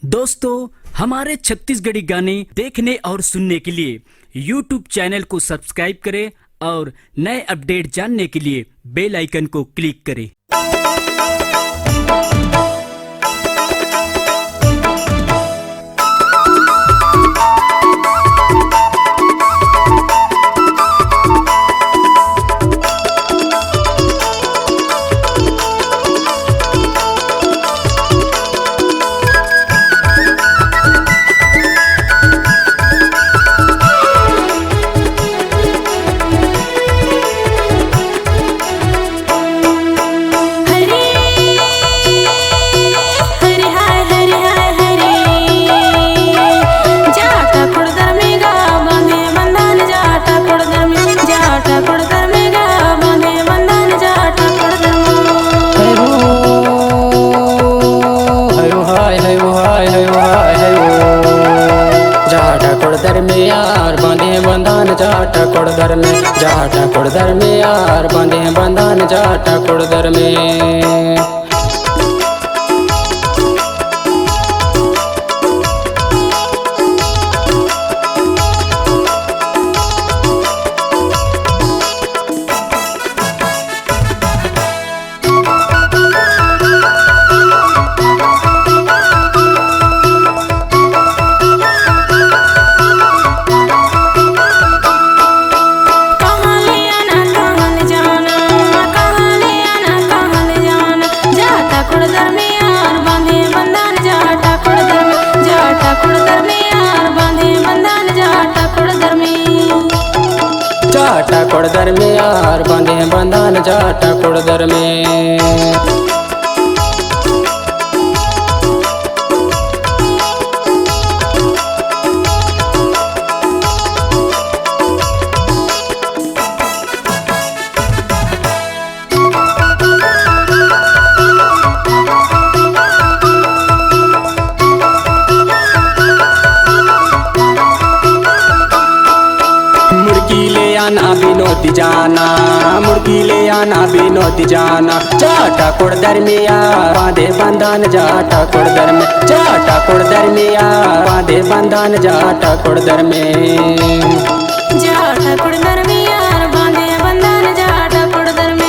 दोस्तों, हमारे छत्तीसगढ़ी गाने देखने और सुनने के लिए YouTube चैनल को सब्सक्राइब करें और नए अपडेट जानने के लिए बेल आइकन को क्लिक करें। ठाकुर में यार बांधे बंधन जा ठाकुर दर में जा ठाकुर दर में यार बांधे बंधन जा ठाकुर दर में। ठाकुर दर में यार बांधे बंधन जा ठाकुर दर में। आना विनोद जाना मुर्गी ले आना विनोद जाना जा ठाकुर दर में यार बांधे बंधन जा ठाकुर दर में जा ठाकुर दर में यार बांधे बंधन जा ठाकुर दर में जा ठाकुर दर में यार बांधे बंधन जा ठाकुर दर में।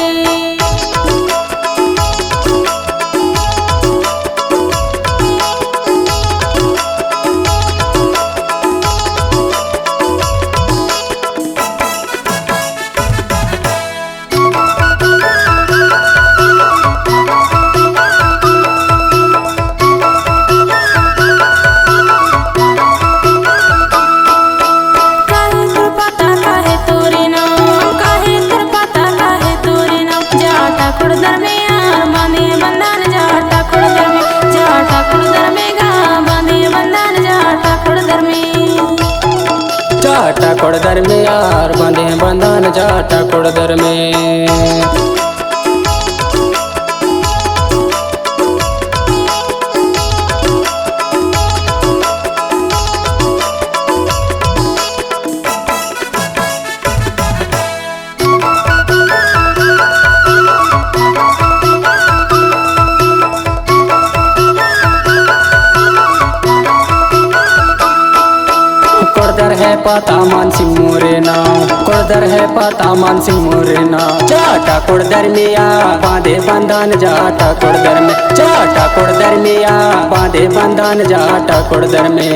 ठाकुर दर में यार बांधे बंधन जा ठाकुर दर में। कोरदर है पता मान सिंह मोरे नाम कोरदर है पता मान सिंह मोरे नाम जा ठाकुर दर में यार बांधे बंधन जा ठाकुर दर में जा ठाकुर दर में यार बांधे बंधन जा ठाकुर दर में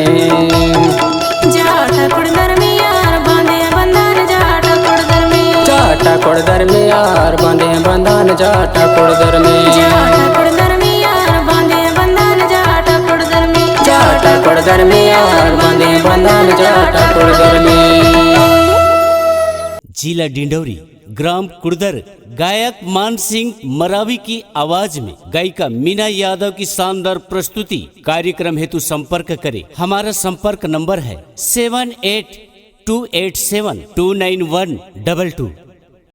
जा ठाकुर दर में यार बांधे बंधन जा ठाकुर दर में जा ठाकुर दर में यार बांधे बंधन जा ठाकुर दर में जा ठाकुर दर में यार बांधे बंधन जा ठाकुर दर में जा ठाकुर दर में यार बांधे बंधन जा ठाकुर दर में। जिला डिंडौरी, ग्राम कुड़दर, गायक मान सिंह मरावी की आवाज में गायिका मीना यादव की शानदार प्रस्तुति। कार्यक्रम हेतु संपर्क करें। हमारा संपर्क नंबर है 7828729122।